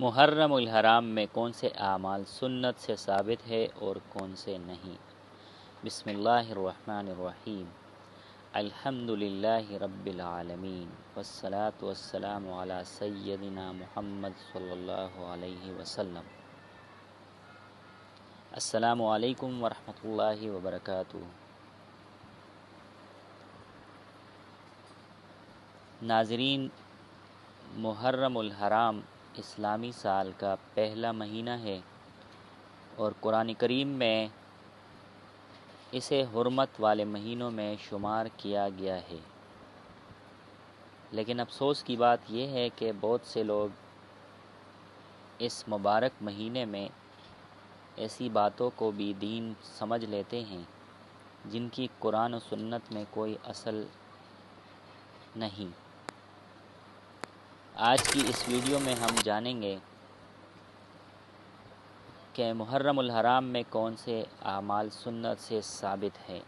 محرم الحرام میں کون سے اعمال سنت سے ثابت ہے اور کون سے نہیں؟ بسم اللہ الرحمن الرحیم۔ الحمد للہ رب العالمین والصلاة والسلام علی سیدنا محمد صلی اللہ علیہ وسلم۔ السلام علیکم ورحمۃ اللہ وبرکاتہ۔ ناظرین، محرم الحرام اسلامی سال کا پہلا مہینہ ہے اور قرآن کریم میں اسے حرمت والے مہینوں میں شمار کیا گیا ہے، لیکن افسوس کی بات یہ ہے کہ بہت سے لوگ اس مبارک مہینے میں ایسی باتوں کو بھی دین سمجھ لیتے ہیں جن کی قرآن و سنت میں کوئی اصل نہیں۔ آج کی اس ویڈیو میں ہم جانیں گے کہ محرم الحرام میں کون سے اعمال سنت سے ثابت ہے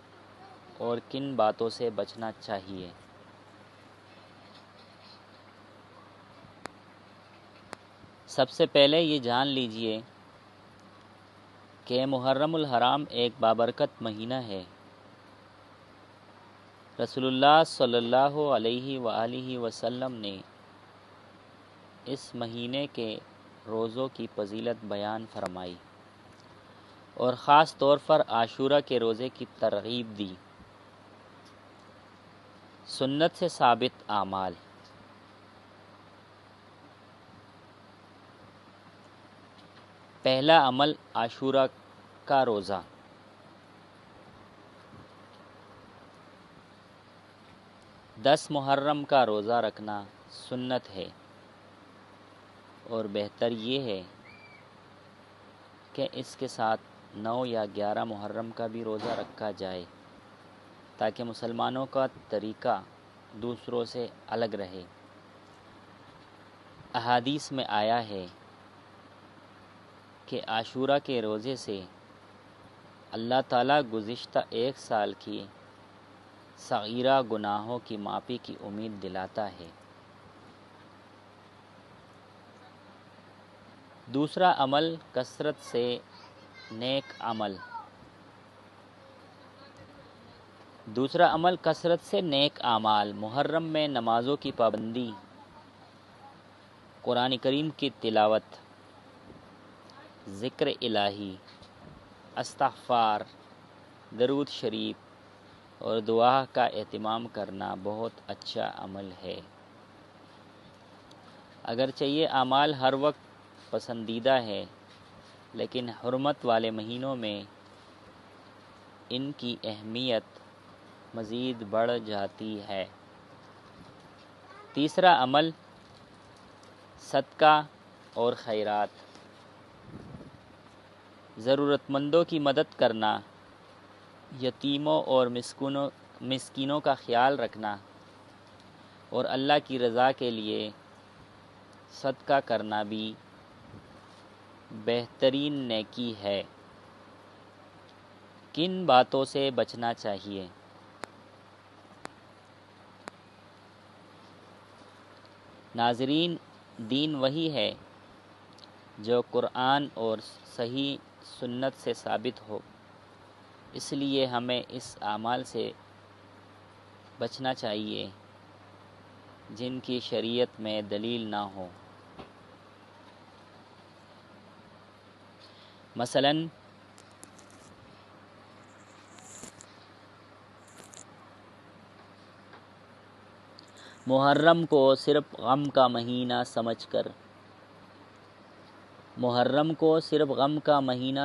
اور کن باتوں سے بچنا چاہیے۔ سب سے پہلے یہ جان لیجئے کہ محرم الحرام ایک بابرکت مہینہ ہے۔ رسول اللہ صلی اللہ علیہ وآلہ وسلم نے اس مہینے کے روزوں کی فضیلت بیان فرمائی اور خاص طور پر عاشورہ کے روزے کی ترغیب دی۔ سنت سے ثابت اعمال۔ پہلا عمل عاشورہ کا روزہ۔ 10 محرم کا روزہ رکھنا سنت ہے اور بہتر یہ ہے کہ اس کے ساتھ 9 یا 11 محرم کا بھی روزہ رکھا جائے تاکہ مسلمانوں کا طریقہ دوسروں سے الگ رہے۔ احادیث میں آیا ہے کہ عاشورہ کے روزے سے اللہ تعالیٰ گزشتہ 1 سال کی صغیرہ گناہوں کی معافی کی امید دلاتا ہے۔ دوسرا عمل کثرت سے نیک عمل۔ اعمال۔ محرم میں نمازوں کی پابندی، قرآن کریم کی تلاوت، ذکر الہی، استغفار، درود شریف اور دعا کا اہتمام کرنا بہت اچھا عمل ہے۔ اگرچہ یہ اعمال ہر وقت پسندیدہ ہے، لیکن حرمت والے مہینوں میں ان کی اہمیت مزید بڑھ جاتی ہے۔ تیسرا عمل صدقہ اور خیرات۔ ضرورت مندوں کی مدد کرنا، یتیموں اور مسکینوں کا خیال رکھنا اور اللہ کی رضا کے لیے صدقہ کرنا بھی بہترین نیکی ہے۔ کن باتوں سے بچنا چاہیے؟ ناظرین، دین وہی ہے جو قرآن اور صحیح سنت سے ثابت ہو، اس لیے ہمیں اس اعمال سے بچنا چاہیے جن کی شریعت میں دلیل نہ ہو۔ مثلاً محرم کو صرف غم کا مہینہ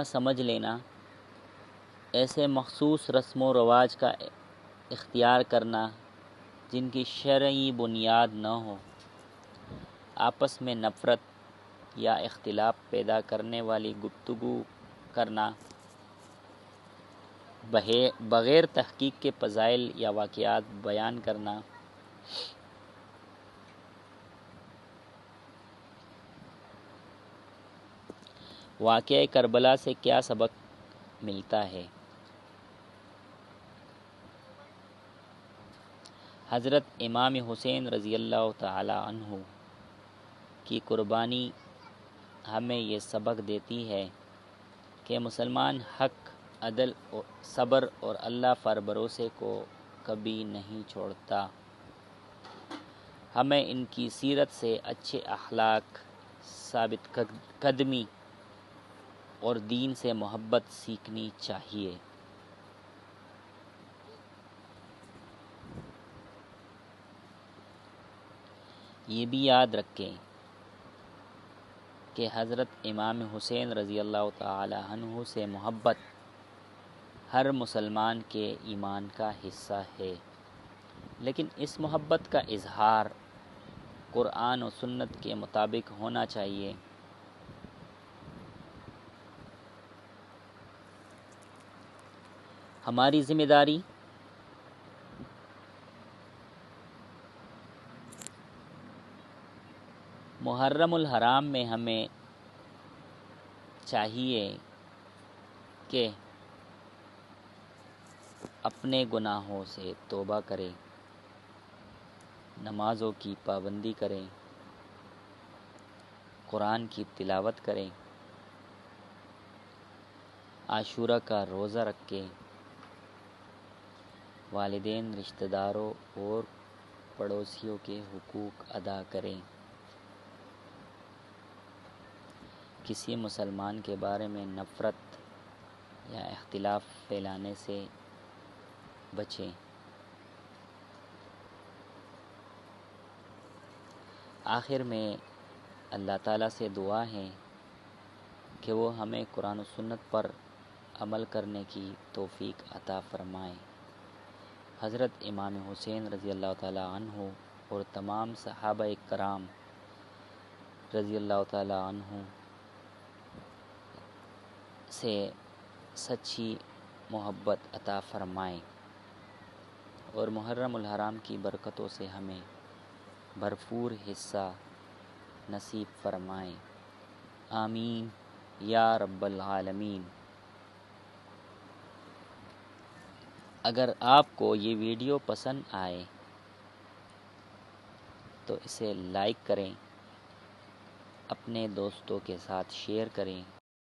سمجھ لینا، ایسے مخصوص رسم و رواج کا اختیار کرنا جن کی شرعی بنیاد نہ ہو، آپس میں نفرت یا اختلاف پیدا کرنے والی گفتگو کرنا، بغیر تحقیق کے فضائل یا واقعات بیان کرنا، واقعہ کربلا سے کیا سبق ملتا ہے؟ حضرت امام حسین رضی اللہ تعالی عنہ کی قربانی ہمیں یہ سبق دیتی ہے کہ مسلمان حق، عدل، صبر اور اللہ پر بھروسے کو کبھی نہیں چھوڑتا۔ ہمیں ان کی سیرت سے اچھے اخلاق، ثابت قدمی اور دین سے محبت سیکھنی چاہیے۔ یہ بھی یاد رکھیں کہ حضرت امام حسین رضی اللہ تعالی عنہ سے محبت ہر مسلمان کے ایمان کا حصہ ہے، لیکن اس محبت کا اظہار قرآن و سنت کے مطابق ہونا چاہیے۔ ہماری ذمہ داری محرم الحرام میں ہمیں چاہیے کہ اپنے گناہوں سے توبہ کریں، نمازوں کی پابندی کریں، قرآن کی تلاوت کریں، عاشورہ کا روزہ رکھیں، والدین، رشتہ داروں اور پڑوسیوں کے حقوق ادا کریں، کسی مسلمان کے بارے میں نفرت یا اختلاف پھیلانے سے بچیں۔ آخر میں اللہ تعالیٰ سے دعا ہے کہ وہ ہمیں قرآن و سنت پر عمل کرنے کی توفیق عطا فرمائے۔ حضرت امام حسین رضی اللہ تعالیٰ عنہ اور تمام صحابہ کرام رضی اللہ تعالیٰ عنہ سے سچی محبت عطا فرمائے اور محرم الحرام کی برکتوں سے ہمیں بھرپور حصہ نصیب فرمائے۔ آمین یا رب العالمین۔ اگر آپ کو یہ ویڈیو پسند آئے تو اسے لائک کریں، اپنے دوستوں کے ساتھ شیئر کریں